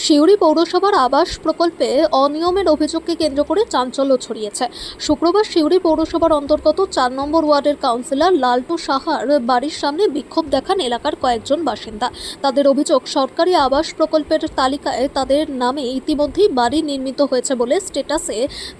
সিউড়ি পৌরসভার আবাস প্রকল্পে অনিয়মের অভিযোগকে কেন্দ্র করে চাঞ্চল্য ছড়িয়েছে। শুক্রবার সিউড়ি পৌরসভার অন্তর্গত ৪ নম্বর ওয়ার্ডের কাউন্সিলর লালটু সাহার বাড়ির সামনে বিক্ষোভ দেখান এলাকার কয়েকজন বাসিন্দা। তাদের অভিযোগ, সরকারি আবাস প্রকল্পের তালিকায় তাদের নামে ইতিমধ্যেই বাড়ি নির্মিত হয়েছে বলে স্ট্যাটাসে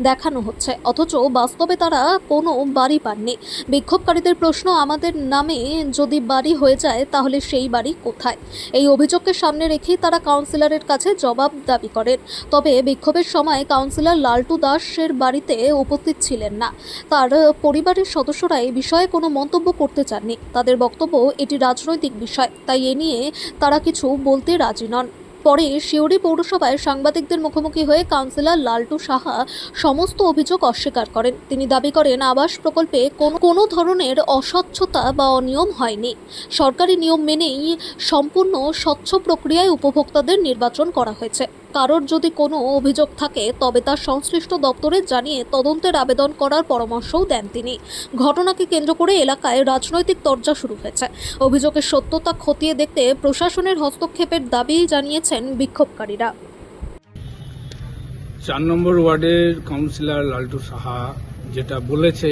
দেখানো হচ্ছে, অথচ বাস্তবে তারা কোনো বাড়ি পাননি। বিক্ষোভকারীদের প্রশ্ন, আমাদের নামে যদি বাড়ি হয়ে যায় তাহলে সেই বাড়ি কোথায়? এই অভিযোগকে সামনে রেখেই তারা কাউন্সিলরের কাছে জবাব দাবি করেন। তবে বিক্ষোভের সময় কাউন্সিলর লালটু দাসের বাড়িতে উপস্থিত ছিলেন না। তার পরিবারের সদস্যরা এই বিষয়ে কোনো মন্তব্য করতে চাননি। তাদের বক্তব্য, এটি রাজনৈতিক বিষয়, তাই এ নিয়ে তারা কিছু বলতে রাজি নন। পরে সিউড়ি পৌরসভায় সাংবাদিকদের মুখোমুখি হয়ে কাউন্সিলর লালটু সাহা সমস্ত অভিযোগ অস্বীকার করেন। তিনি দাবি করেন, আবাস প্রকল্পে কোনো ধরনের অস্বচ্ছতা বা অনিয়ম হয়নি। সরকারি নিয়ম মেনেই সম্পূর্ণ স্বচ্ছ প্রক্রিয়ায় উপভোক্তাদের নির্বাচন করা হয়েছে। কারোর যদি কোনো অভিযোগ থাকে তবে তার সংশ্লিষ্ট দপ্তরে জানিয়ে তদন্তের আবেদন করার পরামর্শও দেন তিনি। ঘটনাকে কেন্দ্র করে এলাকায় রাজনৈতিক তরজা শুরু হয়েছে। অভিযোগের সত্যতা খতিয়ে দেখতে প্রশাসনের হস্তক্ষেপের দাবি জানিয়েছেন বিক্ষোভকারীরা। ৪ নম্বর ওয়ার্ডের কাউন্সিলর লালটু সাহা যেটা বলেছে,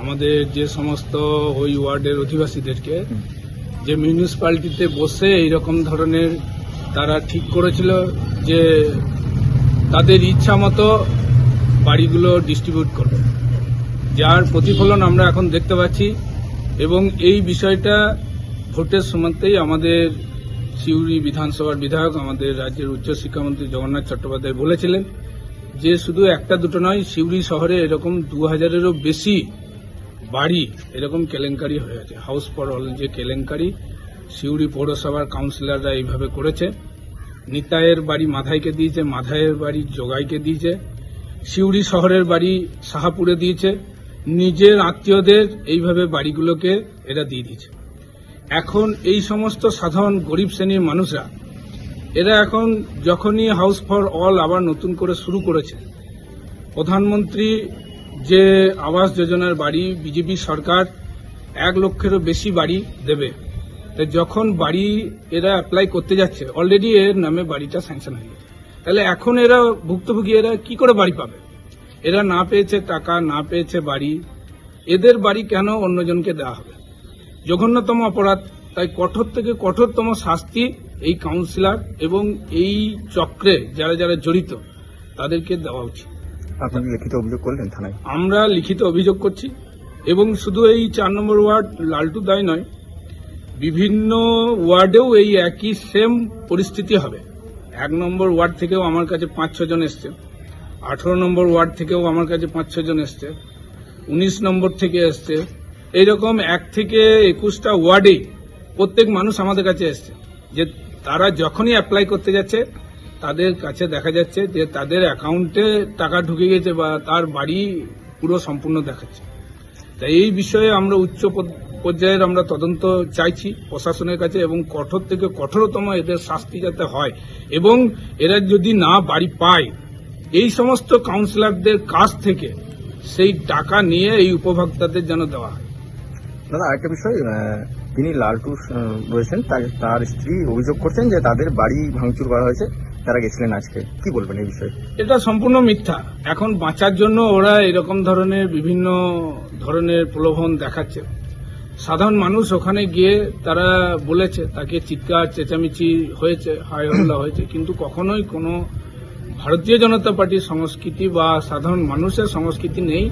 আমাদের যে সমস্ত ওই ওয়ার্ডের অধিবাসীদেরকে যে মিউনিসিপ্যালিটিতে বসে এইরকম ধরনের তারা ঠিক করেছিল যে তাদের ইচ্ছা মতো বাড়িগুলো ডিস্ট্রিবিউট করবে, যার প্রতিফলন আমরা এখন দেখতে পাচ্ছি। এবং এই বিষয়টা ভোটের সময়তেই আমাদের সিউড়ি বিধানসভার বিধায়ক, আমাদের রাজ্যের উচ্চশিক্ষামন্ত্রী জগন্নাথ চট্টোপাধ্যায় বলেছিলেন যে শুধু একটা দুটো নয়, সিউড়ি শহরে এরকম 2000-এরও বেশি বাড়ি এরকম কেলেঙ্কারি হয়েছে। হাউস ফর অল যে কেলেঙ্কারি সিউড়ি পৌরসভার কাউন্সিলররা এইভাবে করেছে। নিতাইয়ের বাড়ি মাধাইকে দিয়েছে, মাধাইয়ের বাড়ি জোগাইকে দিয়েছে, সিউড়ি শহরের বাড়ি সাহাপুরে দিয়েছে, নিজের আত্মীয়দের এইভাবে বাড়িগুলোকে এরা দিয়ে দিয়েছে। এখন এই সমস্ত সাধারণ গরিব শ্রেণীর মানুষরা এরা এখন যখনই হাউস ফর অল আবার নতুন করে শুরু করেছে, প্রধানমন্ত্রী যে আবাস যোজনার বাড়ি বিজেপি সরকার 1 লক্ষেরও বেশি বাড়ি দেবে, যখন বাড়ি এরা অ্যাপ্লাই করতে যাচ্ছে অলরেডি এর নামে বাড়িটা স্যাংশন হয়ে গেছে। তাহলে এখন এরা ভুক্তভোগী, এরা কি করে বাড়ি পাবে? এরা না পেয়েছে টাকা, না পেয়েছে বাড়ি, এদের বাড়ি কেন অন্যজনকে দেওয়া হবে? জঘন্যতম অপরাধ। তাই কঠোর থেকে কঠোরতম শাস্তি এই কাউন্সিলর এবং এই চক্রে যারা যারা জড়িত তাদেরকে দেওয়া উচিত। আপনারা লিখিত অভিযোগ করলেন থানায়? আমরা লিখিত অভিযোগ করছি, এবং শুধু এই 4 নম্বর ওয়ার্ড লালটু দায় নয়, বিভিন্ন ওয়ার্ডেও এই একই সেম পরিস্থিতি হবে। 1 নম্বর ওয়ার্ড থেকেও আমার কাছে 5-6 জন এসছে, 18 নম্বর ওয়ার্ড থেকেও আমার কাছে 5-6 জন এসছে, 19 নম্বর থেকে এসছে। এইরকম 1 থেকে 21টা ওয়ার্ডেই প্রত্যেক মানুষ আমাদের কাছে এসছে যে তারা যখনই অ্যাপ্লাই করতে যাচ্ছে তাদের কাছে দেখা যাচ্ছে যে তাদের অ্যাকাউন্টে টাকা ঢুকে গেছে বা তার বাড়ি পুরো সম্পূর্ণ দেখাচ্ছে। তাই এই বিষয়ে আমরা উচ্চ পর্যায়ের আমরা তদন্ত চাইছি প্রশাসনের কাছে, এবং কঠোর থেকে কঠোরতম এদের শাস্তি যাতে হয়, এবং এরা যদি না বাড়ি পায় এই সমস্ত কাউন্সিলরদের কাছ থেকে সেই টাকা নিয়ে এই উপভোক্তাদের যেন দেওয়া হয়। দাদা, আরেকটা বিষয়, তিনি লালটু রয়েছেন, তার স্ত্রী অভিযোগ করছেন যে তাদের বাড়ি ভাঙচুর করা হয়েছে, তারা গেছিলেন আজকে। কি বলবেন এই বিষয়ে? এটা সম্পূর্ণ মিথ্যা। এখন বাঁচার জন্য ওরা এরকম ধরনের বিভিন্ন ধরনের প্রলোভন দেখাচ্ছে। সাধারণ মানুষ ওখানে গিয়ে তারা বলেছে, তাকে চিৎকার চেঁচামেচি হয়েছে, হাই হল্লা হয়েছে, কিন্তু কখনোই কোনো ভারতীয় জনতা পার্টির সংস্কৃতি বা সাধারণ মানুষের সংস্কৃতি নেই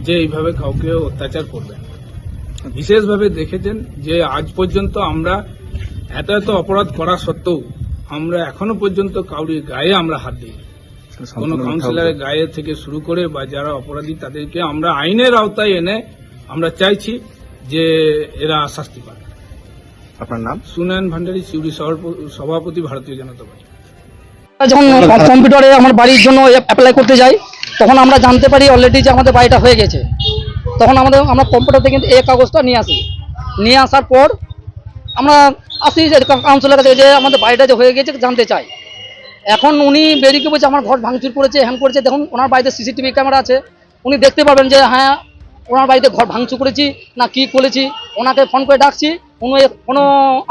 যে এইভাবে কাউকে অত্যাচার করবে। বিশেষভাবে দেখেছেন যে আজ পর্যন্ত আমরা এত এত অপরাধ করা সত্ত্বেও আমরা এখনো পর্যন্ত কাউরির গায়ে আমরা হাত দিই, কোনো কাউন্সিলরের গায়ে থেকে শুরু করে বা যারা অপরাধী তাদেরকে আমরা আইনের আওতায় এনে আমরা চাইছি যে এরা শাস্তি পায়। আপনার নাম? সুনয়ন ভান্ডারী, সিউড়ি শহর সভাপতি, ভারতীয় জনতা পার্টি। যখন কম্পিউটারে আমার বাড়ির জন্য অ্যাপ্লাই করতে যাই তখন আমরা জানতে পারি অলরেডি যে আমাদের বাড়িটা হয়ে গেছে। তখন আমরা কম্পিউটার থেকে এই কাগজটা নিয়ে আসার পর আমরা আসি যে কাউন্সিলরের কাছে যে আমাদের বাড়িটা যে হয়ে গেছে জানতে চাই। এখন উনি বেরিয়ে বলছে আমার ঘর ভাঙচুর করেছে, হ্যান করেছে। দেখুন ওনার বাড়িতে সিসিটিভি ক্যামেরা আছে, উনি দেখতে পাবেন যে হ্যাঁ ওনার বাড়িতে ঘর ভাঙচুর করেছি না কি করেছি। ওনাকে ফোন করে ডাকছি, উনি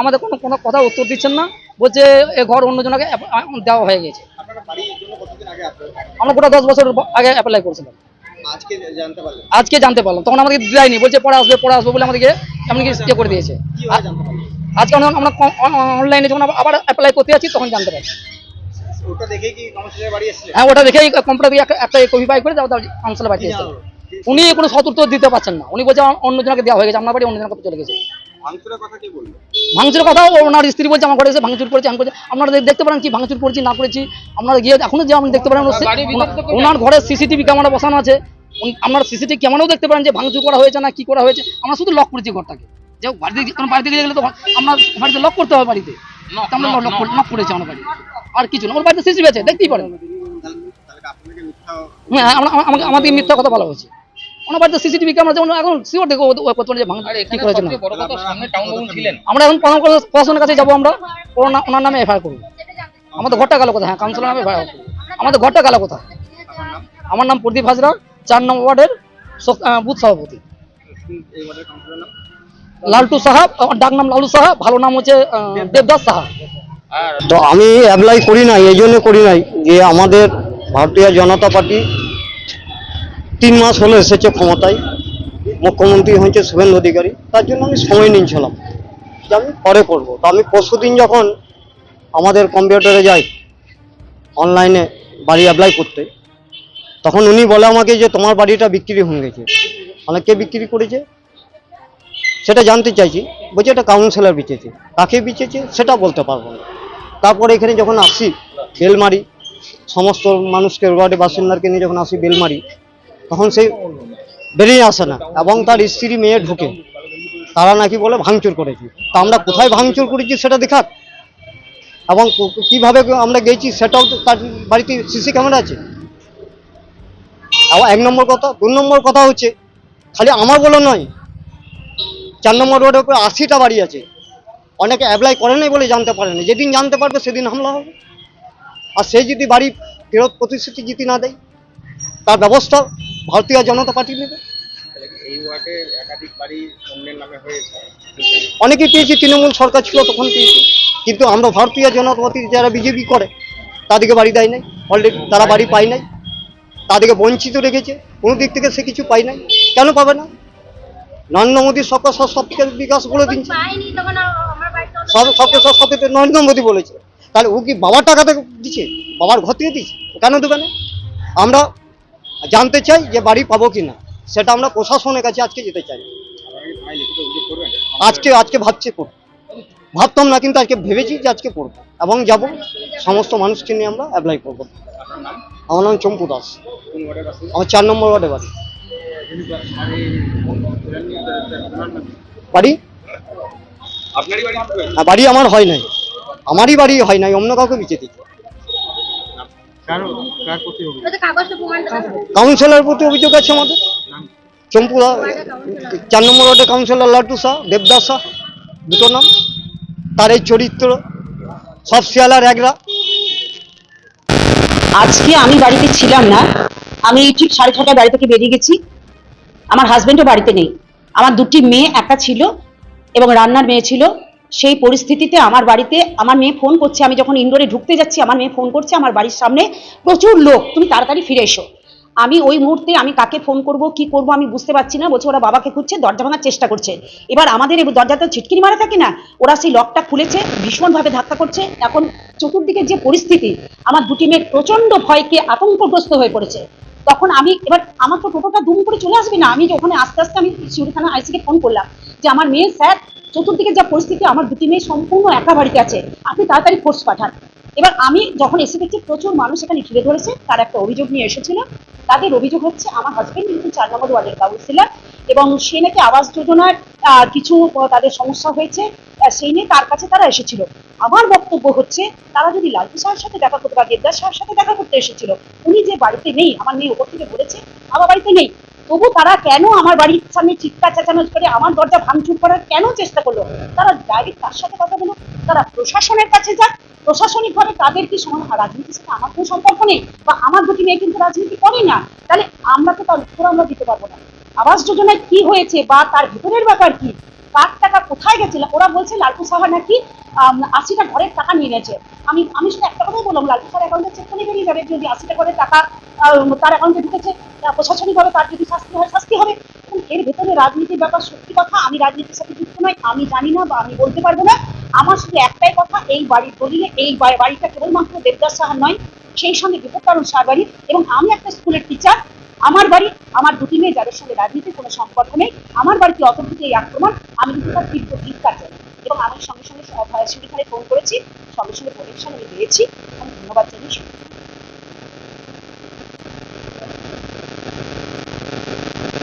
আমাদের কোনো কথা উত্তর দিচ্ছেন না। বলছে এ ঘর অন্যজনকে দেওয়া হয়ে গেছে। আমরা গোটা 10 বছর আগে অ্যাপ্লাই করেছিলাম, আজকে জানতে পারলাম। তখন আমাদেরকে দেয়নি, বলছে পরে আসবে বলে আমাদেরকে এমনকি ইয়ে করে দিয়েছে। আজকে আমরা অনলাইনে যখন আবার অ্যাপ্লাই করতে যাচ্ছি তখন জানতে পারছি। হ্যাঁ, ওটা দেখেই কম্পিউটার দিয়ে একটা কপি পাই করে কাউন্সিলর বাড়ি এসেছে। উনি কোনো সদুত্তর দিতে পারছেন না। উনি বলছে অন্যজনকে দেওয়া হয়ে গেছে, আপনার বাড়ি অন্যজনের কাছে চলে গেছে। ভাঙচুরের কথা ওনার স্ত্রী বলছে আমার ঘরে এসে ভাঙচুর করেছে। আপনারা দেখতে পারেন কি ভাঙচুর করেছি না করেছি, আপনারা গিয়ে এখনো যে আপনি দেখতে পারেন ওনার ঘরে সিসিটিভি ক্যামেরা বসানো আছে। আপনার সিসিটিভি ক্যামেরাও দেখতে পারেন যে ভাঙচুর করা হয়েছে না কি করা হয়েছে। আমরা শুধু লক করেছি ঘরটাকে, যে বাড়িতে গেলে তো আমরা বাড়িতে লক করতে হবে, বাড়িতে আমরা লক করেছি আমার বাড়ি, আর কিছু না। ওর বাড়িতে সিসিটিভি আছে, দেখতেই পারেন। হ্যাঁ, আমাদের মিথ্যা কথা বলা হয়েছে। ওনার বাড়িতে সিসিটিভি ক্যামেরা যেমন এখন শিওর দেখো যে কি করেছে না। আমরা এখন প্রশাসনের কাছে যাবো, আমরা ওনার নামে এফআইআর করবো। আমাদের ঘরটা গেল কোথায়? হ্যাঁ, কাউন্সিলর নামে এফআইআর করবো। আমাদের ঘরটা গেল কোথায়? আমার নাম প্রদীপ হাজরা, 4 নম্বর ওয়ার্ডের বুথ সভাপতি। লালটু সাহা, আমার ডাক নাম লালু সাহা, ভালো নাম হচ্ছে দেবদাস সাহা। তো আমি অ্যাপ্লাই করি নাই, এই জন্য করি নাই যে আমাদের ভারতীয় জনতা পার্টি 3 মাস হলো এসেছে ক্ষমতায়, মুখ্যমন্ত্রী হয়েছে শুভেন্দু অধিকারী। তার জন্য আমি সময় নিয়েছিলাম যে আমি পরে করবো। তো আমি পরশুদিন যখন আমাদের কম্পিউটারে যাই অনলাইনে বাড়ি অ্যাপ্লাই করতে, তখন উনি বলে আমাকে যে তোমার বাড়িটা বিক্রি হয়ে গেছে। মানে কে বিক্রি করেছে সেটা জানতে চাইছি। বলছে এটা কাউন্সিলর বিচেছে, কাকে বিচেছে সেটা বলতে পারবো না। তারপরে এখানে যখন আসি বেল মারি, সমস্ত মানুষকে ওয়ার্ডে বাসিন্দাকে নিয়ে যখন আসি বেল মারি, তখন সেই বেরিয়ে আসে না এবং তার স্ত্রী মেয়ে ঢুকে, তারা নাকি বলে ভাঙচুর করেছি। তা আমরা কোথায় ভাঙচুর করেছি সেটা দেখাক, এবং কিভাবে আমরা গেছি সেটাও তো তার বাড়িতে সিসি ক্যামেরা আছে। আবার 1 নম্বর কথা। 2 নম্বর কথা হচ্ছে খালি আমার বলে নয়, 4 নম্বর রোডের উপরে 80টা বাড়ি আছে। অনেকে অ্যাপ্লাই করে নাই বলে জানতে পারে না, যেদিন জানতে পারবে সেদিন হামলা হবে। আর সে যদি বাড়ি ফেরত প্রতিশ্রুতি যদি না দেয়, তার ব্যবস্থা ভারতীয় জনতা পার্টি নেবে। অনেকেই পেয়েছি, তৃণমূল সরকার ছিল তখন পেয়েছি, কিন্তু আমরা ভারতীয় জনতা পার্টি যারা বিজেপি করে তাদেরকে বাড়ি দেয় নাই, অলরেডি তারা বাড়ি পায় নাই, তাদেরকে বঞ্চিত রেখেছে। কোনো দিক থেকে সে কিছু পায় নাই, কেন পাবে না? নরেন্দ্র মোদী সবকে বিকাশ বলে দিচ্ছে, সবকে সবকে নরেন্দ্র মোদী বলেছে। তাহলে ও কি বাবার টাকাতে দিচ্ছে, বাবার ঘর থেকে দিচ্ছে, কেন দেবে না? আমরা জানতে চাই যে বাড়ি পাবো কিনা, সেটা আমরা প্রশাসনের কাছে আজকে যেতে চাই। আজকে ভাবছি করবো, ভাবতাম না কিন্তু আজকে ভেবেছি যে আজকে করবো এবং যাব, সমস্ত মানুষকে নিয়ে আমরা অ্যাপ্লাই করবো। আমার নাম চম্পু দাস, আমার 4 নম্বর ওয়ার্ডে বাড়ি। বাড়ি আমার হয় নাই, আমারই বাড়ি হয় নাই, অন্য কাউকে বিচে দিচ্ছে। কাউন্সিলর প্রতি অভিযোগ আছে আমাদের। চম্পু 4 নম্বর ওয়ার্ডে কাউন্সিলর লালটু শাহ, দেবদাস শাহ, 2টো নাম। তার এই চরিত্র সব শিয়ালার একরা। আজকে আমি বাড়িতে ছিলাম না, আমি ঠিক 6:30টায় বাড়ি থেকে বেরিয়ে গেছি। আমার হাজবেন্ডও বাড়িতে নেই, আমার 2টি মেয়ে, একটা ছিল এবং রান্নার মেয়ে ছিল। সেই পরিস্থিতিতে আমার বাড়িতে আমার মেয়ে ফোন করছে, আমি যখন ইনডোরে ঢুকতে যাচ্ছি আমার মেয়ে ফোন করছে, আমার বাড়ির সামনে প্রচুর লোক, তুমি তাড়াতাড়ি ফিরে এসো। আমি ওই মুহূর্তে আমি কাকে ফোন করব কি করব আমি বুঝতে পারছি না। বলছে ওরা বাবাকে খুঁজছে, দরজা ভাঙার চেষ্টা করছে। এবার আমাদের দরজাতে ছিটকিনি মারা থাকে না, ওরা সেই লকটা খুলেছে, ভীষণভাবে ধাক্কা করছে। এখন চতুর্দিকে যে পরিস্থিতি, আমার 2টি মেয়ে প্রচন্ড ভয়কে আতঙ্কগ্রস্ত হয়ে পড়েছে। তখন আমি এবার আমার তো টোটোটা দুম করে চলে আসবে না, আমি ওখানে আস্তে আস্তে আমি শিউরি থানা আইসিকে ফোন করলাম যে আমার মেয়ে স্যার, চতুর্দিকে যা পরিস্থিতি, আমার 2টি মেয়ে সম্পূর্ণ একা বাড়িতে আছে, আপনি তাড়াতাড়ি ফোর্স পাঠান। এবার আমি যখন এসে দেখছি প্রচুর মানুষ এখানে ঘিরে ধরেছে, তার একটা অভিযোগ নিয়ে এসেছিল। তাদের অভিযোগ হচ্ছে আমার হাজবেন্ড কিন্তু 4 নম্বর ওয়ার্ডের কাউন্সিলর এবং সে নাকি আবাস যোজনার কিছু তাদের সমস্যা হয়েছে, সেই নিয়ে তার কাছে তারা এসেছিল। আমার বক্তব্য হচ্ছে তারা যদি লালটু সাহের সাথে দেখা করতে বা দেবদাস সাহের সাথে দেখা করতে এসেছিল, উনি যে বাড়িতে নেই, আমার মেয়ে ওপর থেকে বলেছে আমার বাড়িতে নেই, তবু তারা কেন আমার বাড়ির সামনে চিৎকার চেঁচামেচি করে আমার দরজা ভাঙচুর করার কেন চেষ্টা করলো? তারা ডাইরেক্ট তার সাথে কথা বলো, তারা প্রশাসনের কাছে যাক, প্রশাসনিক ভাবে তাদের কি রাজনীতির সাথে আমার কোনো সম্পর্ক নেই, বা আমার 2টি মেয়ে কিন্তু রাজনীতি করে না, তাহলে আমরা তো তার উত্তর আমরা দিতে পারবো না। আবাস যোজনায় কি হয়েছে বা তার ভিতরের ব্যাপার কি, কার টাকা কোথায় গেছিল? ওরা বলছে লালটু সাহা নাকি 80টা ঘরের টাকা নিয়ে গেছে। আমি শুধু একটা কথাই বললাম, লালটু সাহার অ্যাকাউন্টে চেক করে বেরিয়ে যাবে যদি 80টা ঘরের টাকা তার অ্যাকাউন্টে ঢুকেছে। প্রশাসনিকভাবে তার যদি শাস্তি হয় শাস্তি হবে। এবং এর ভেতরে রাজনীতির ব্যাপার, সত্যি কথা আমি রাজনীতির সাথে যুক্ত নই, আমি জানি না বা আমি বলতে পারবো না। আমার শুধু একটাই কথা, এই বাড়ির দলিলে এই বাড়িটা কেবলমাত্র দেবদাস সাহার নয়, সেই সঙ্গে বিপত্তারণ সাহার বাড়ি। এবং আমি একটা স্কুলের টিচার, আমার বাড়ি, আমার দুটি মেয়ে যাদের সঙ্গে রাজনীতির কোনো সম্পর্ক নেই, আমার বাড়িতে অতর্কিত এই আক্রমণ, আমি কিন্তু তার তীব্র ধিক্কার জানাই। এবং আমি সঙ্গে সঙ্গে শিবিখানে ফোন করেছি, সঙ্গে সঙ্গে প্রোটেকশন আমি দিয়েছি। আমি ধন্যবাদ জানিয়েছি।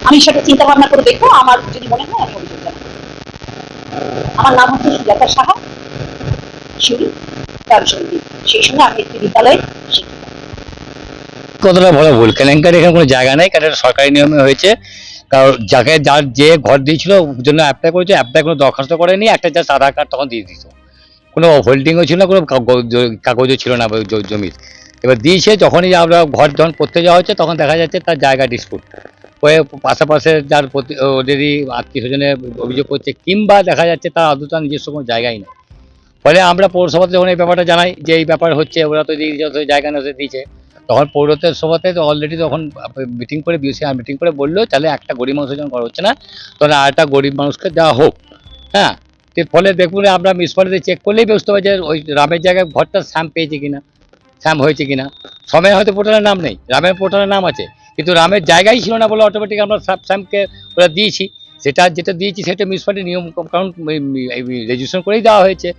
আমি সেটা চিন্তা ভাবনা করে দেখবো, আমার যদি মনে হয় আমি অভিযোগ জানাবো। আমার নাম হচ্ছে সুজাতা সাহা, শিউরি গ্রাম সমিতি, সেই সঙ্গে আমি একটি বিদ্যালয়ের শিক্ষিকা। কতটা বড় ভুল, কেলেঙ্কারি এখানে কোনো জায়গা নেই, কারণ এটা সরকারি নিয়মে হয়েছে। কারণ যার যে ঘর দিয়েছিল জন্য অ্যাপ্লাই করেছে, অ্যাপ্লাই কোনো দরখাস্ত করেনি, একটা জাস্ট আধার কার্ড তখন দিয়ে দিত, কোনো হোল্ডিংও ছিল না, কোনো কাগজও ছিল না জমির। এবার দিয়েছে, যখনই আমরা ঘর যখন করতে যাওয়া হচ্ছে তখন দেখা যাচ্ছে তার জায়গা ডিসপুট হয়ে পাশাপাশি যার প্রতি ওদেরই আত্মীয় স্বজনের অভিযোগ করছে, কিংবা দেখা যাচ্ছে তার আদৌ তার নিজস্ব কোনো জায়গাই নেই। ফলে আমরা পৌরসভাতে যখন এই ব্যাপারটা জানাই যে এই ব্যাপার হচ্ছে, ওরা তো দিয়ে দিয়েছে, জায়গা নিয়ে দিয়েছে, তখন পৌরতের সভাতে অলরেডি তখন মিটিং করে বিউসিআর মিটিং করে বললো তাহলে একটা গরিব মানুষের যখন ঘর হচ্ছে না, তখন আরেকটা গরিব মানুষকে দেওয়া হোক। হ্যাঁ, এর ফলে দেখুন আমরা মিউনিসিপ্যালিটি চেক করলেই বুঝতে হবে যে ওই রামের জায়গায় ঘরটা স্যাম পেয়েছে কিনা, স্যাম হয়েছে কিনা। সময় হয়তো পোর্টালের নাম নেই, রামের পোর্টালের নাম আছে, কিন্তু রামের জায়গাই ছিল না বলে অটোমেটিক আমরা স্যামকে ওরা দিয়েছি। যেটা দিয়েছি সেটা মিউনিসিপ্যালিটি নিয়ম কারণ রেজিস্ট্রেশন করেই দেওয়া হয়েছে।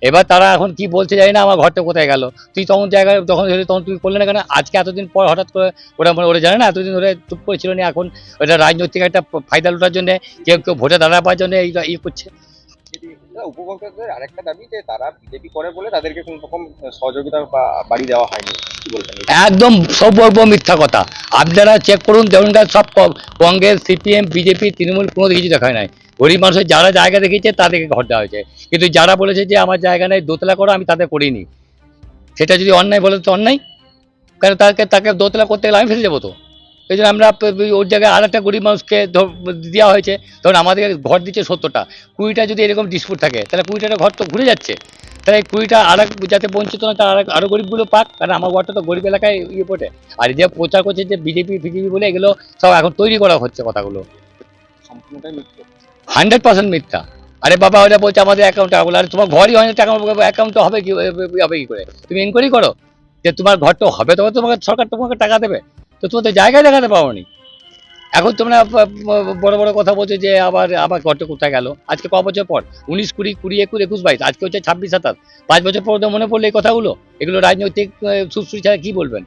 এবার তারা এখন কি বলছে জানি না, আমার ঘরটা কোথায় গেল, তুই তখন জায়গায় তখন তুই করলে না কেন? আজকে এতদিন পর হঠাৎ করে ওরা জানে না, এতদিন ধরে চুপ করেছিল না, এখন ওটা রাজনৈতিক একটা ফায়দা লোটার জন্য কেউ ভোটে দাঁড়া পাওয়ার জন্য ইয়ে করছে। উপভোক্তাদের আরেকটা দাবি যে তারা বিজেপি করে বলে তাদেরকে কোন রকম সহযোগিতা বা বাড়ি দেওয়া হয়নি, কি বলবেন? একদম সব মিথ্যা কথা। আপনারা চেক করুন, দেখুন সব কংগ্রেস, সিপিএম, বিজেপি, তৃণমূল কোনো কিছু দেখায় নাই। গরিব মানুষের যারা জায়গা দেখিয়েছে তাদেরকে ঘর দেওয়া হয়েছে, কিন্তু যারা বলেছে যে আমার জায়গা নেই দোতলা করো, আমি তাদের করিনি। সেটা যদি অন্যায় বলে তো অন্যায়, কারণ তাকে দোতলা করতে গেলে আমি ফেসে যাবো। তো এই জন্য আমরা ওর জায়গায় আর একটা গরিব মানুষকে দেওয়া হয়েছে। ধরুন আমাদের ঘর দিচ্ছে 70টা, 20টা যদি এরকম ডিসপুট থাকে তাহলে 20টা ঘর তো ঘুরে যাচ্ছে। তাহলে এই 20টা যাতে বঞ্চিত না, তার আরও গরিবগুলো পাক, কারণ আমার ঘরটা তো গরিব এলাকায় ইয়ে পড়ে। আর যে প্রচার করছে যে বিজেপি ফিজেপি বলে, এগুলো সব এখন তৈরি করা হচ্ছে কথাগুলো, সম্পূর্ণটাই মিথ্যে, 100% মিথ্যা। আরে বাবা, ওরা বলছে আমাদের অ্যাকাউন্টে টাকা, আর তোমার ঘরই হয় না, টাকা অ্যাকাউন্টে হবে কি করে? তুমি ইনকোয়ারি করো যে তোমার ঘরটা হবে, তবে তোমাকে সরকার তোমাকে টাকা দেবে। তো তোমার তো জায়গায় দেখাতে পারোনি। এখন তোমরা বড় বড় কথা বলছো যে আবার ঘরটা কোথায় গেল। আজকে ক বছর পর? 19, 20, 21, 21, 22, আজকে হচ্ছে 26, 27, 5 বছর পর মনে পড়লো এই কথাগুলো। এগুলো রাজনৈতিক সুশ্রী ছাড়া কি বলবেন?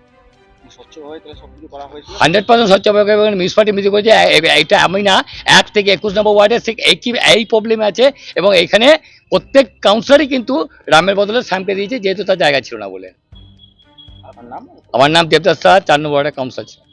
স্বচ্ছভাবে তাহলে সবকিছু করা হয়েছিল। 100% স্বচ্ছভাবে মিউনিসিপালিটি মিটিং করেছে। এটা আমি না, 1 থেকে 21 নম্বর ওয়ার্ডে এই প্রবলেম আছে, এবং এইখানে প্রত্যেক কাউন্সিলরই কিন্তু রামের বদলে স্যামকে দিয়েছে, যেহেতু তার জায়গা ছিল না বলে। আপনার নাম? আমার নাম দেবদাস সাহা, 4 নম্বর ওয়ার্ডের কাউন্সিলর।